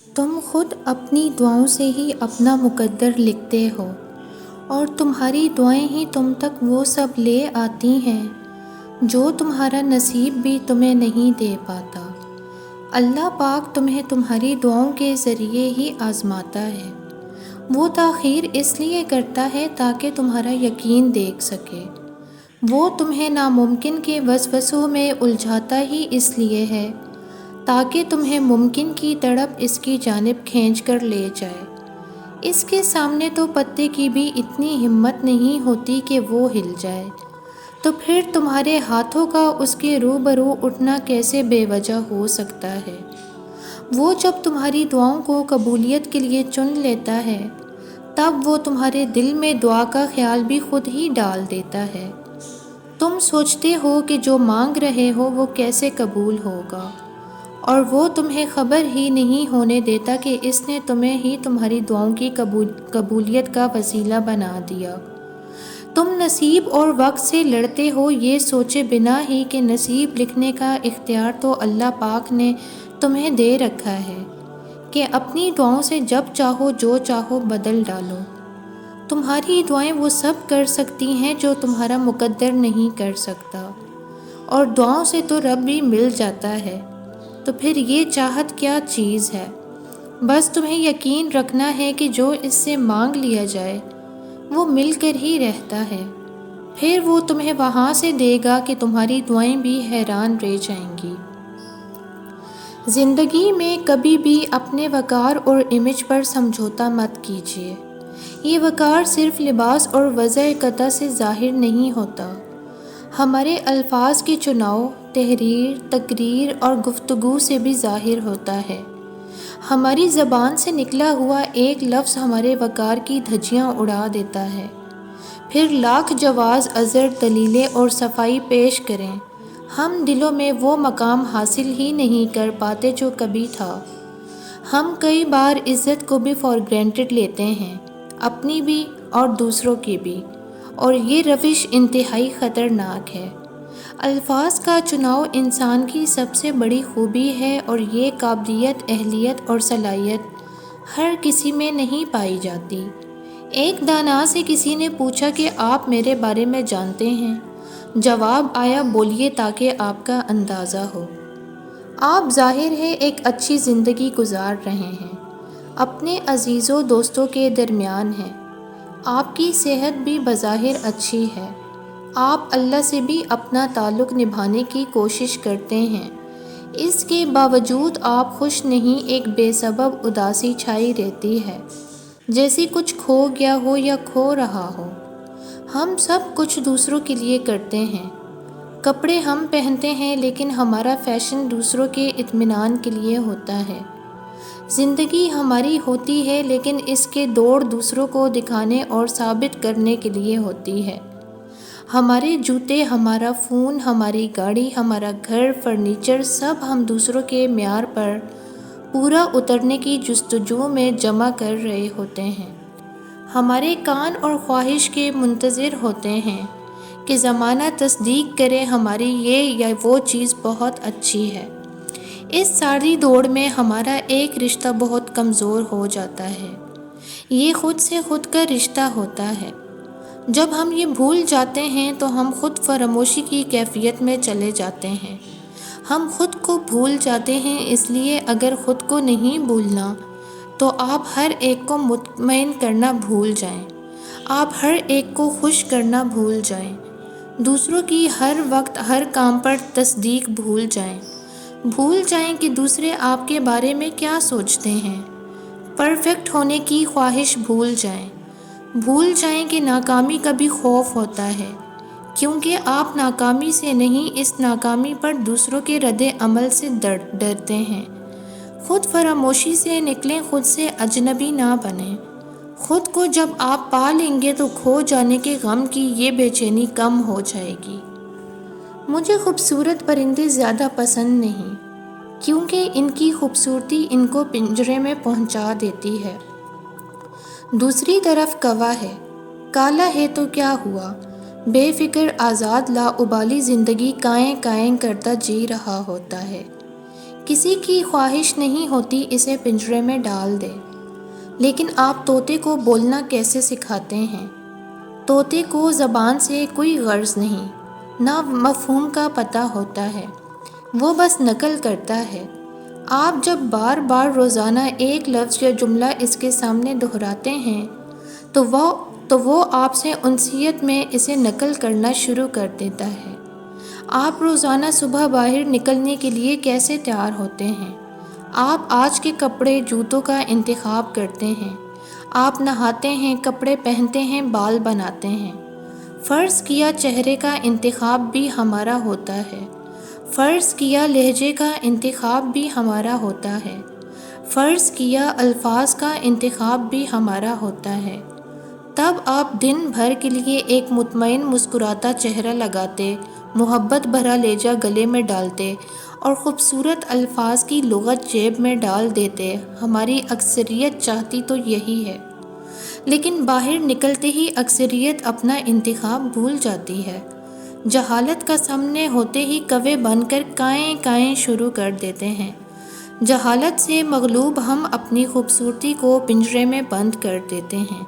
تم خود اپنی دعاؤں سے ہی اپنا مقدر لکھتے ہو، اور تمہاری دعائیں ہی تم تک وہ سب لے آتی ہیں جو تمہارا نصیب بھی تمہیں نہیں دے پاتا۔ اللہ پاک تمہیں تمہاری دعاؤں کے ذریعے ہی آزماتا ہے۔ وہ تاخیر اس لیے کرتا ہے تاکہ تمہارا یقین دیکھ سکے۔ وہ تمہیں ناممکن کے وسوسوں میں الجھاتا ہی اس لیے ہے تاکہ تمہیں ممکن کی طرف اس کی جانب کھینچ کر لے جائے۔ اس کے سامنے تو پتے کی بھی اتنی ہمت نہیں ہوتی کہ وہ ہل جائے، تو پھر تمہارے ہاتھوں کا اس کے روبرو اٹھنا کیسے بے وجہ ہو سکتا ہے؟ وہ جب تمہاری دعاؤں کو قبولیت کے لیے چن لیتا ہے، تب وہ تمہارے دل میں دعا کا خیال بھی خود ہی ڈال دیتا ہے۔ تم سوچتے ہو کہ جو مانگ رہے ہو وہ کیسے قبول ہوگا، اور وہ تمہیں خبر ہی نہیں ہونے دیتا کہ اس نے تمہیں ہی تمہاری دعاؤں کی قبولیت کا وسیلہ بنا دیا۔ تم نصیب اور وقت سے لڑتے ہو یہ سوچے بنا ہی کہ نصیب لکھنے کا اختیار تو اللہ پاک نے تمہیں دے رکھا ہے کہ اپنی دعاؤں سے جب چاہو جو چاہو بدل ڈالو۔ تمہاری دعائیں وہ سب کر سکتی ہیں جو تمہارا مقدر نہیں کر سکتا، اور دعاؤں سے تو رب بھی مل جاتا ہے، تو پھر یہ چاہت کیا چیز ہے؟ بس تمہیں یقین رکھنا ہے کہ جو اس سے مانگ لیا جائے وہ مل کر ہی رہتا ہے۔ پھر وہ تمہیں وہاں سے دے گا کہ تمہاری دعائیں بھی حیران رہ جائیں گی۔ زندگی میں کبھی بھی اپنے وقار اور امیج پر سمجھوتا مت کیجیے۔ یہ وقار صرف لباس اور وضع قطع سے ظاہر نہیں ہوتا، ہمارے الفاظ کے چناؤ، تحریر، تقریر اور گفتگو سے بھی ظاہر ہوتا ہے۔ ہماری زبان سے نکلا ہوا ایک لفظ ہمارے وقار کی دھجیاں اڑا دیتا ہے۔ پھر لاکھ جواز عذر دلیلیں اور صفائی پیش کریں، ہم دلوں میں وہ مقام حاصل ہی نہیں کر پاتے جو کبھی تھا۔ ہم کئی بار عزت کو بھی فار گرانٹیڈ لیتے ہیں، اپنی بھی اور دوسروں کی بھی، اور یہ روش انتہائی خطرناک ہے۔ الفاظ کا چناؤ انسان کی سب سے بڑی خوبی ہے، اور یہ قابلیت، اہلیت اور صلاحیت ہر کسی میں نہیں پائی جاتی۔ ایک دانا سے کسی نے پوچھا کہ آپ میرے بارے میں جانتے ہیں؟ جواب آیا، بولیے تاکہ آپ کا اندازہ ہو۔ آپ ظاہر ہے ایک اچھی زندگی گزار رہے ہیں، اپنے عزیزوں دوستوں کے درمیان ہیں، آپ کی صحت بھی بظاہر اچھی ہے، آپ اللہ سے بھی اپنا تعلق نبھانے کی کوشش کرتے ہیں، اس کے باوجود آپ خوش نہیں، ایک بے سبب اداسی چھائی رہتی ہے، جیسے کچھ کھو گیا ہو یا کھو رہا ہو۔ ہم سب کچھ دوسروں کے لیے کرتے ہیں، کپڑے ہم پہنتے ہیں، لیکن ہمارا فیشن دوسروں کے اطمینان کے لیے ہوتا ہے۔ زندگی ہماری ہوتی ہے، لیکن اس کے دوڑ دوسروں کو دکھانے اور ثابت کرنے کے لیے ہوتی ہے۔ ہمارے جوتے، ہمارا فون، ہماری گاڑی، ہمارا گھر، فرنیچر، سب ہم دوسروں کے معیار پر پورا اترنے کی جستجو میں جمع کر رہے ہوتے ہیں۔ ہمارے کان اور خواہش کے منتظر ہوتے ہیں کہ زمانہ تصدیق کرے ہماری یہ یا وہ چیز بہت اچھی ہے۔ اس ساری دوڑ میں ہمارا ایک رشتہ بہت کمزور ہو جاتا ہے، یہ خود سے خود کا رشتہ ہوتا ہے۔ جب ہم یہ بھول جاتے ہیں تو ہم خود فراموشی کی کیفیت میں چلے جاتے ہیں۔ ہم خود کو بھول جاتے ہیں، اس لیے اگر خود کو نہیں بھولنا تو آپ ہر ایک کو مطمئن کرنا بھول جائیں، آپ ہر ایک کو خوش کرنا بھول جائیں، دوسروں کی ہر وقت ہر کام پر تصدیق بھول جائیں کہ دوسرے آپ کے بارے میں کیا سوچتے ہیں، پرفیکٹ ہونے کی خواہش بھول جائیں کہ ناکامی کا بھی خوف ہوتا ہے، کیونکہ آپ ناکامی سے نہیں، اس ناکامی پر دوسروں کے رد عمل سے ڈرتے ہیں۔ خود فراموشی سے نکلیں، خود سے اجنبی نہ بنیں۔ خود کو جب آپ پا لیں گے تو کھو جانے کے غم کی یہ بے چینی کم ہو جائے گی۔ مجھے خوبصورت پرندے زیادہ پسند نہیں، کیونکہ ان کی خوبصورتی ان کو پنجرے میں پہنچا دیتی ہے۔ دوسری طرف کوا ہے، کالا ہے تو کیا ہوا، بے فکر آزاد لاابالی زندگی کائیں کائیں کرتا جی رہا ہوتا ہے۔ کسی کی خواہش نہیں ہوتی اسے پنجرے میں ڈال دے، لیکن آپ طوطے کو بولنا کیسے سکھاتے ہیں؟ طوطے کو زبان سے کوئی غرض نہیں، نہ مفہوم کا پتہ ہوتا ہے، وہ بس نقل کرتا ہے۔ آپ جب بار بار روزانہ ایک لفظ یا جملہ اس کے سامنے دہراتے ہیں تو وہ آپ سے انسیت میں اسے نقل کرنا شروع کر دیتا ہے۔ آپ روزانہ صبح باہر نکلنے کے لیے کیسے تیار ہوتے ہیں؟ آپ آج کے کپڑے جوتوں کا انتخاب کرتے ہیں، آپ نہاتے ہیں، کپڑے پہنتے ہیں، بال بناتے ہیں۔ فرض کیا چہرے کا انتخاب بھی ہمارا ہوتا ہے، فرض کیا لہجے کا انتخاب بھی ہمارا ہوتا ہے، فرض کیا الفاظ کا انتخاب بھی ہمارا ہوتا ہے۔ تب آپ دن بھر کے لیے ایک مطمئن مسکراتا چہرہ لگاتے، محبت بھرا لہجہ گلے میں ڈالتے اور خوبصورت الفاظ کی لغت جیب میں ڈال دیتے۔ ہماری اکثریت چاہتی تو یہی ہے، لیکن باہر نکلتے ہی اکثریت اپنا انتخاب بھول جاتی ہے۔ جہالت کا سامنے ہوتے ہی کوے بن کر کائیں کائیں شروع کر دیتے ہیں۔ جہالت سے مغلوب ہم اپنی خوبصورتی کو پنجرے میں بند کر دیتے ہیں،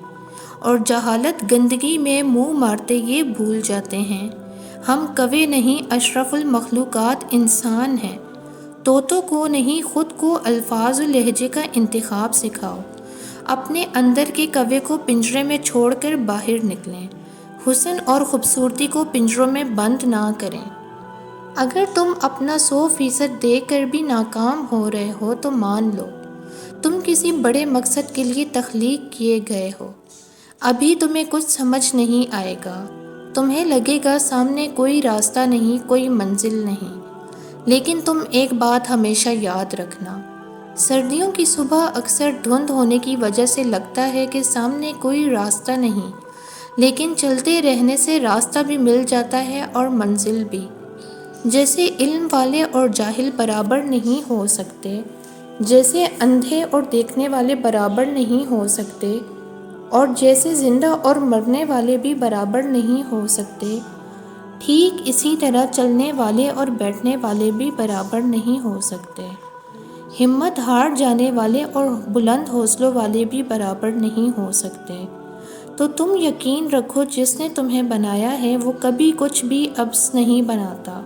اور جہالت گندگی میں منہ مارتے یہ بھول جاتے ہیں ہم کوے نہیں، اشرف المخلوقات انسان ہیں۔ طوطوں کو نہیں، خود کو الفاظ و لہجے کا انتخاب سکھاؤ۔ اپنے اندر کے کوے کو پنجرے میں چھوڑ کر باہر نکلیں، حسن اور خوبصورتی کو پنجروں میں بند نہ کریں۔ اگر تم اپنا 100% دے کر بھی ناکام ہو رہے ہو تو مان لو، تم کسی بڑے مقصد کے لیے تخلیق کیے گئے ہو۔ ابھی تمہیں کچھ سمجھ نہیں آئے گا، تمہیں لگے گا سامنے کوئی راستہ نہیں، کوئی منزل نہیں، لیکن تم ایک بات ہمیشہ یاد رکھنا، سردیوں کی صبح اکثر دھند ہونے کی وجہ سے لگتا ہے کہ سامنے کوئی راستہ نہیں، لیکن چلتے رہنے سے راستہ بھی مل جاتا ہے اور منزل بھی۔ جیسے علم والے اور جاہل برابر نہیں ہو سکتے، جیسے اندھے اور دیکھنے والے برابر نہیں ہو سکتے، اور جیسے زندہ اور مرنے والے بھی برابر نہیں ہو سکتے، ٹھیک اسی طرح چلنے والے اور بیٹھنے والے بھی برابر نہیں ہو سکتے۔ ہمت ہار جانے والے اور بلند حوصلوں والے بھی برابر نہیں ہو سکتے۔ تو تم یقین رکھو، جس نے تمہیں بنایا ہے وہ کبھی کچھ بھی عبث نہیں بناتا،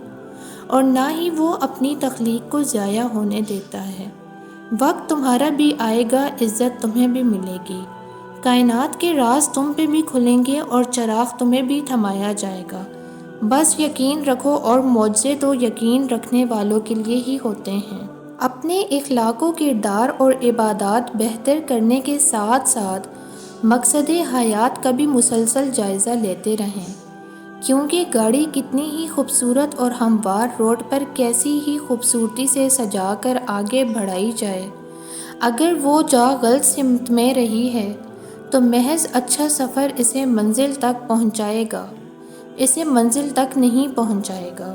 اور نہ ہی وہ اپنی تخلیق کو ضائع ہونے دیتا ہے۔ وقت تمہارا بھی آئے گا، عزت تمہیں بھی ملے گی، کائنات کے راز تم پہ بھی کھلیں گے اور چراغ تمہیں بھی تھمایا جائے گا۔ بس یقین رکھو، اور معجزے تو یقین رکھنے والوں کے لیے ہی ہوتے ہیں۔ اپنے اخلاق و کردار اور عبادات بہتر کرنے کے ساتھ ساتھ مقصد حیات کا بھی مسلسل جائزہ لیتے رہیں، کیونکہ گاڑی کتنی ہی خوبصورت اور ہموار روڈ پر کیسی ہی خوبصورتی سے سجا کر آگے بڑھائی جائے، اگر وہ جا غلط سمت میں رہی ہے تو محض اچھا سفر اسے منزل تک پہنچائے گا، اسے منزل تک نہیں پہنچائے گا۔